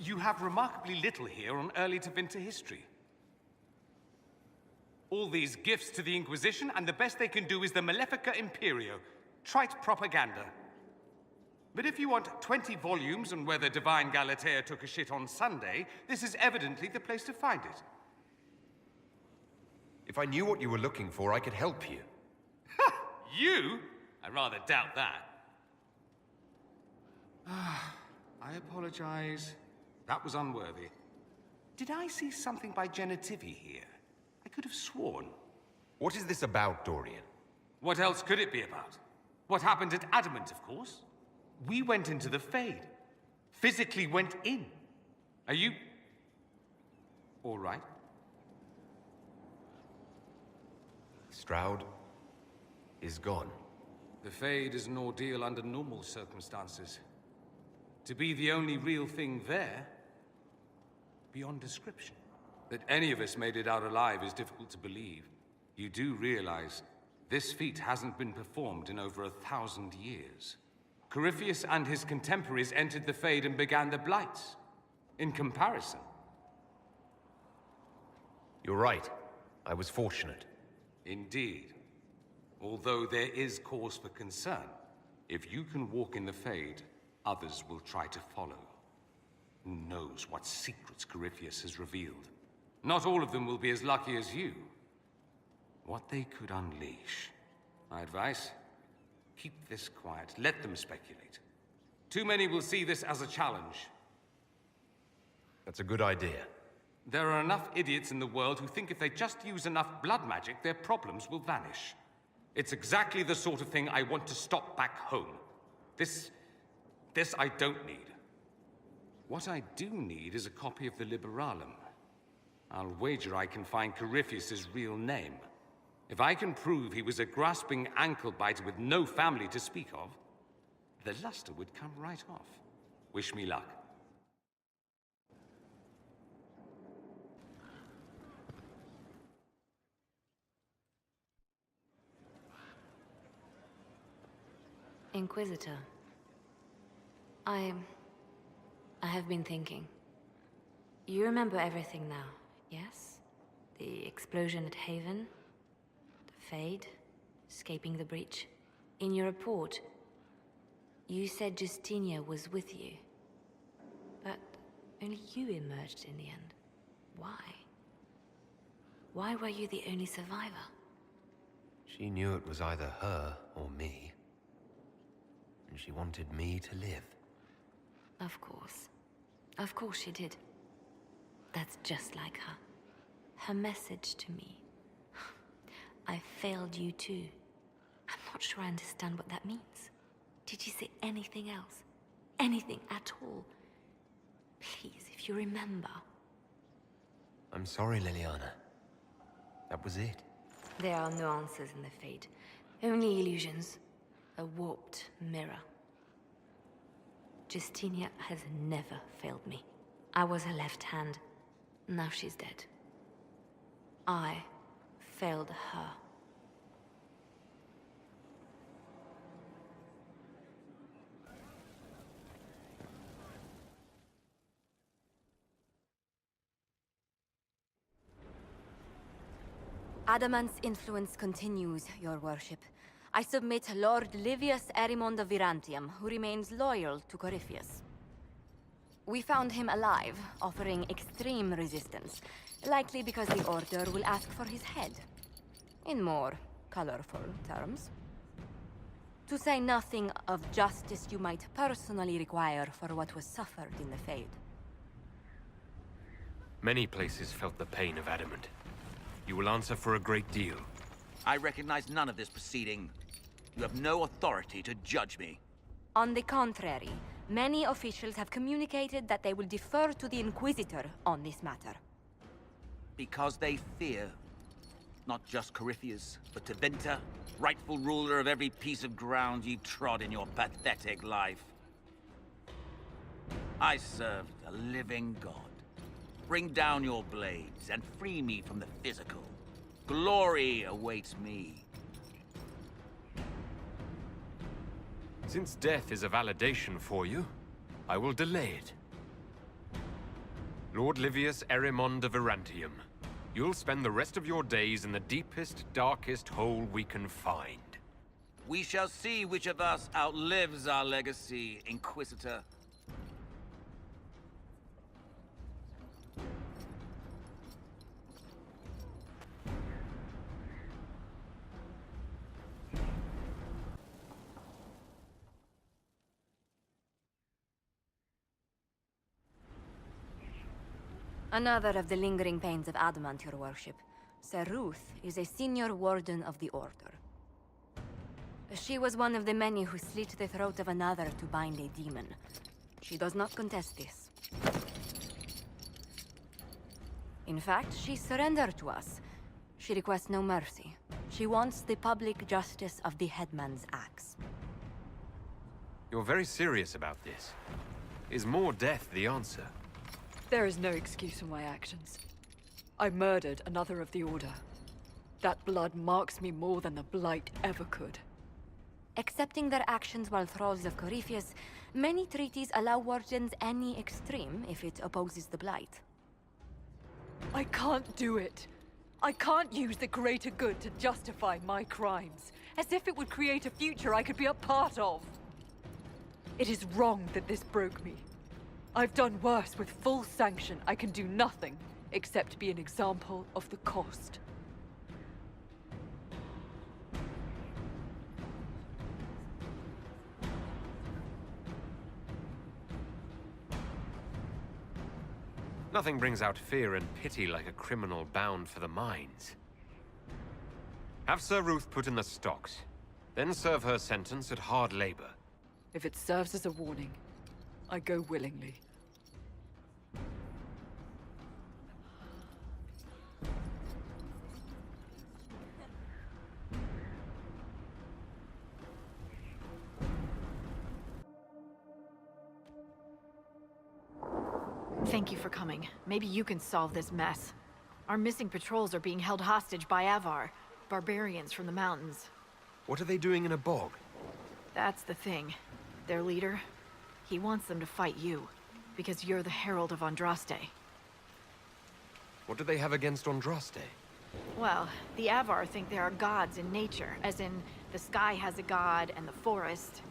You have remarkably little here on early to winter history. All these gifts to the Inquisition, and the best they can do is the Malefica Imperio. Trite propaganda. But if you want 20 volumes on whether Divine Galatea took a shit on Sunday, this is evidently the place to find it. If I knew what you were looking for, I could help you. Ha! You? I rather doubt that. I apologize. That was unworthy. Did I see something by Genitivi here? I could have sworn. What is this about, Dorian? What else could it be about? What happened at Adamant, of course. We went into the Fade. Physically went in. Are you... all right? Stroud is gone. The Fade is an ordeal under normal circumstances. To be the only real thing there, beyond description. That any of us made it out alive is difficult to believe. You do realize this feat hasn't been performed in over 1,000 years. Corypheus and his contemporaries entered the Fade and began the Blights. In comparison. You're right. I was fortunate. Indeed. Although there is cause for concern. If you can walk in the Fade, others will try to follow. Who knows what secrets Corypheus has revealed? Not all of them will be as lucky as you. What they could unleash. My advice? Keep this quiet. Let them speculate. Too many will see this as a challenge. That's a good idea. There are enough idiots in the world who think if they just use enough blood magic, their problems will vanish. It's exactly the sort of thing I want to stop back home. This I don't need. What I do need is a copy of the Liberalum. I'll wager I can find Corypheus's real name. If I can prove he was a grasping ankle-biter with no family to speak of, the luster would come right off. Wish me luck. Inquisitor. I have been thinking. You remember everything now, yes? The explosion at Haven, the Fade, escaping the breach. In your report, you said Justinia was with you. But only you emerged in the end. Why? Why were you the only survivor? She knew it was either her or me. And she wanted me to live. Of course. Of course she did. That's just like her. Her message to me. I failed you too. I'm not sure I understand what that means. Did you say anything else? Anything at all? Please, if you remember. I'm sorry, Liliana. That was it. There are no answers in the Fade. Only illusions. A warped mirror. Justinia has never failed me. I was her left hand. Now she's dead. I failed her. Adamant's influence continues, your worship. I submit Lord Livius Erimond of Virantium, who remains loyal to Corypheus. We found him alive, offering extreme resistance, likely because the Order will ask for his head. In more colorful terms. To say nothing of justice you might personally require for what was suffered in the Fade. Many places felt the pain of Adamant. You will answer for a great deal. I recognize none of this proceeding. You have no authority to judge me. On the contrary, many officials have communicated that they will defer to the Inquisitor on this matter. Because they fear. Not just Corypheus, but Tevinter, rightful ruler of every piece of ground you trod in your pathetic life. I serve a living god. Bring down your blades and free me from the physical. Glory awaits me. Since death is a validation for you, I will delay it. Lord Livius Erimond of Virantium. You'll spend the rest of your days in the deepest, darkest hole we can find. We shall see which of us outlives our legacy, Inquisitor. Another of the lingering pains of adamant, your worship. Sir Ruth is a senior warden of the Order. She was one of the many who slit the throat of another to bind a demon. She does not contest this. In fact, she surrendered to us. She requests no mercy. She wants the public justice of the headman's axe. You're very serious about this. Is more death the answer? There is no excuse for my actions. I murdered another of the Order. That blood marks me more than the Blight ever could. Accepting their actions while thralls of Corypheus, many treaties allow wardens any extreme if it opposes the Blight. I can't do it. I can't use the greater good to justify my crimes, as if it would create a future I could be a part of. It is wrong that this broke me. I've done worse with full sanction. I can do nothing except be an example of the cost. Nothing brings out fear and pity like a criminal bound for the mines. Have Sir Ruth put in the stocks, then serve her sentence at hard labor. If it serves as a warning, I go willingly. Thank you for coming. Maybe you can solve this mess. Our missing patrols are being held hostage by Avar, barbarians from the mountains. What are they doing in a bog? That's the thing. Their leader, he wants them to fight you, because you're the Herald of Andraste. What do they have against Andraste? Well, the Avar think there are gods in nature, as in the sky has a god and the forest.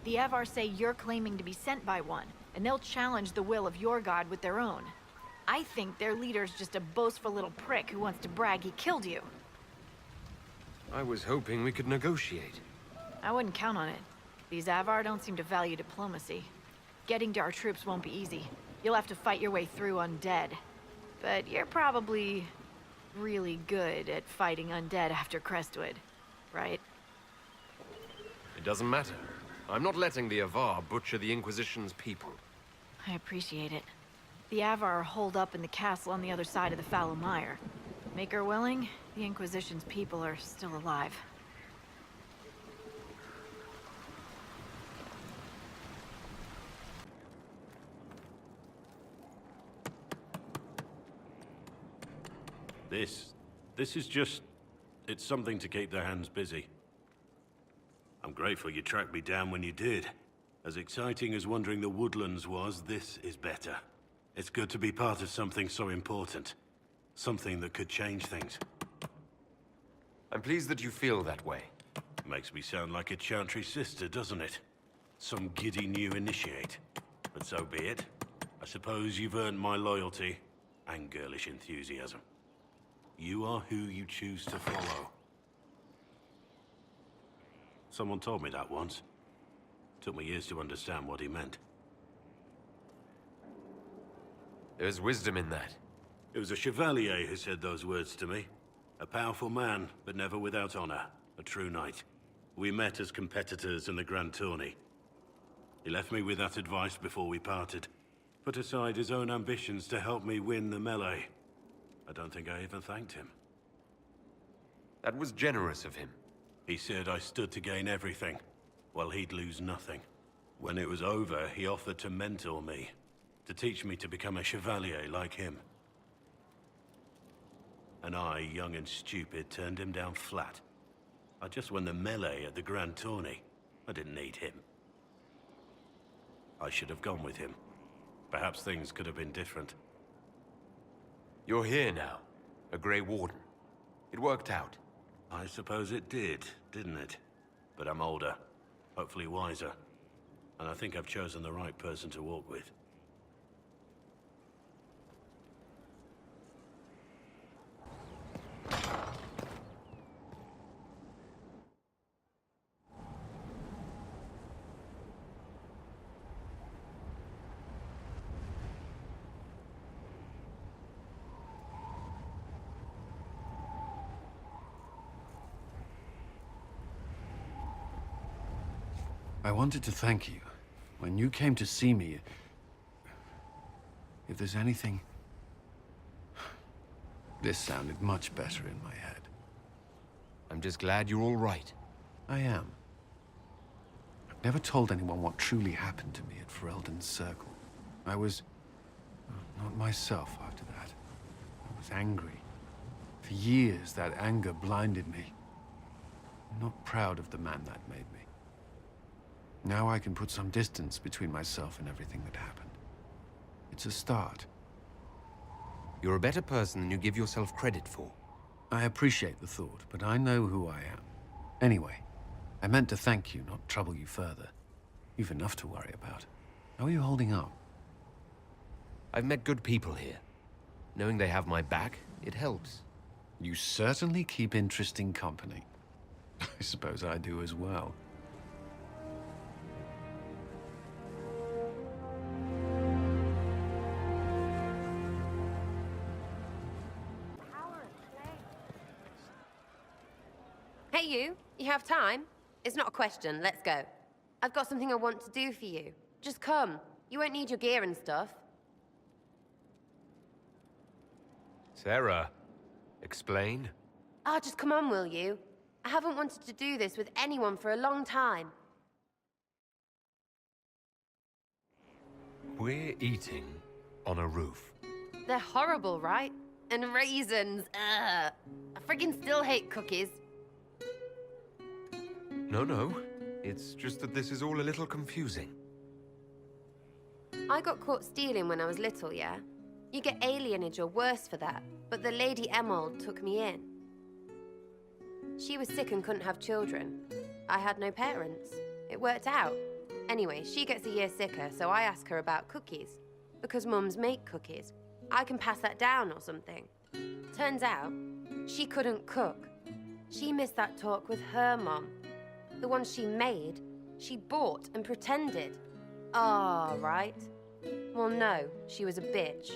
The Avar say you're claiming to be sent by one, and they'll challenge the will of your god with their own. I think their leader's just a boastful little prick who wants to brag he killed you. I was hoping we could negotiate. I wouldn't count on it. These Avar don't seem to value diplomacy. Getting to our troops won't be easy. You'll have to fight your way through undead. But you're probably really good at fighting undead after Crestwood, right? It doesn't matter. I'm not letting the Avar butcher the Inquisition's people. I appreciate it. The Avar are holed up in the castle on the other side of the fallow mire. Make her willing, the Inquisition's people are still alive. This is just... it's something to keep their hands busy. I'm grateful you tracked me down when you did. As exciting as wandering the woodlands was, this is better. It's good to be part of something so important. Something that could change things. I'm pleased that you feel that way. Makes me sound like a Chantry sister, doesn't it? Some giddy new initiate. But so be it. I suppose you've earned my loyalty and girlish enthusiasm. You are who you choose to follow. Someone told me that once. Took me years to understand what he meant. There's wisdom in that. It was a chevalier who said those words to me. A powerful man, but never without honor. A true knight. We met as competitors in the Grand Tourney. He left me with that advice before we parted. Put aside his own ambitions to help me win the melee. I don't think I even thanked him. That was generous of him. He said I stood to gain everything, while he'd lose nothing. When it was over, he offered to mentor me, to teach me to become a chevalier like him. And I, young and stupid, turned him down flat. I just won the melee at the Grand Tourney. I didn't need him. I should have gone with him. Perhaps things could have been different. You're here now, a Grey Warden. It worked out. I suppose it did, didn't it? But I'm older, hopefully wiser. And I think I've chosen the right person to walk with. I wanted to thank you. When you came to see me, if there's anything... This sounded much better in my head. I'm just glad you're all right. I am. I've never told anyone what truly happened to me at Ferelden's Circle. I was... not myself after that. I was angry. For years, that anger blinded me. I'm not proud of the man that made me. Now I can put some distance between myself and everything that happened. It's a start. You're a better person than you give yourself credit for. I appreciate the thought, but I know who I am. Anyway, I meant to thank you, not trouble you further. You've enough to worry about. How are you holding up? I've met good people here. Knowing they have my back, it helps. You certainly keep interesting company. I suppose I do as well. Hey you have time? It's not a question, let's go. I've got something I want to do for you. Just come. You won't need your gear and stuff. Sarah, explain? Ah, just come on, will you? I haven't wanted to do this with anyone for a long time. We're eating on a roof. They're horrible, right? And raisins, ugh. I friggin' still hate cookies. No. It's just that this is all a little confusing. I got caught stealing when I was little, yeah? You get alienage or worse for that, but the Lady Emerald took me in. She was sick and couldn't have children. I had no parents. It worked out. Anyway, she gets a year sicker, so I ask her about cookies. Because mums make cookies. I can pass that down or something. Turns out, she couldn't cook. She missed that talk with her mom. The one she made, she bought and pretended. Ah, right. Well, no, she was a bitch.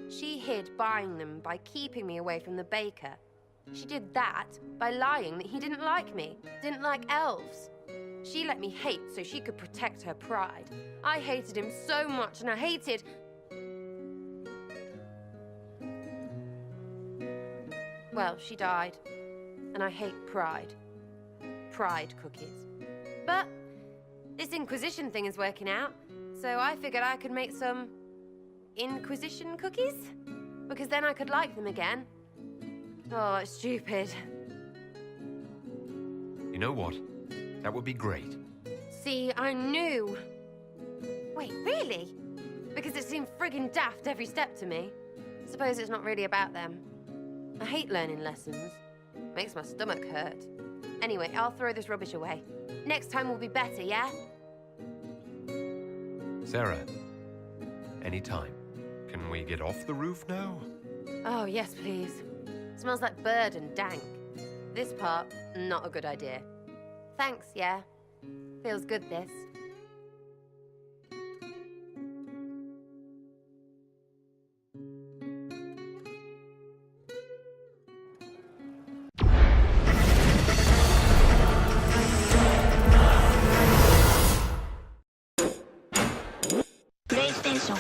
She hid buying them by keeping me away from the baker. She did that by lying that he didn't like me, didn't like elves. She let me hate so she could protect her pride. I hated him so much, and I hated... Well, she died, and I hate pride. Pride cookies. But this inquisition thing is working out, so I figured I could make some inquisition cookies? Because then I could like them again. Oh, it's stupid. You know what? That would be great. See, I knew. Wait, really? Because it seemed friggin' daft every step to me. Suppose it's not really about them. I hate learning lessons. Makes my stomach hurt. Anyway, I'll throw this rubbish away. Next time will be better, yeah? Sarah, anytime. Can we get off the roof now? Oh, yes, please. Smells like bird and dank. This part, not a good idea. Thanks, yeah. Feels good, this. PlayStation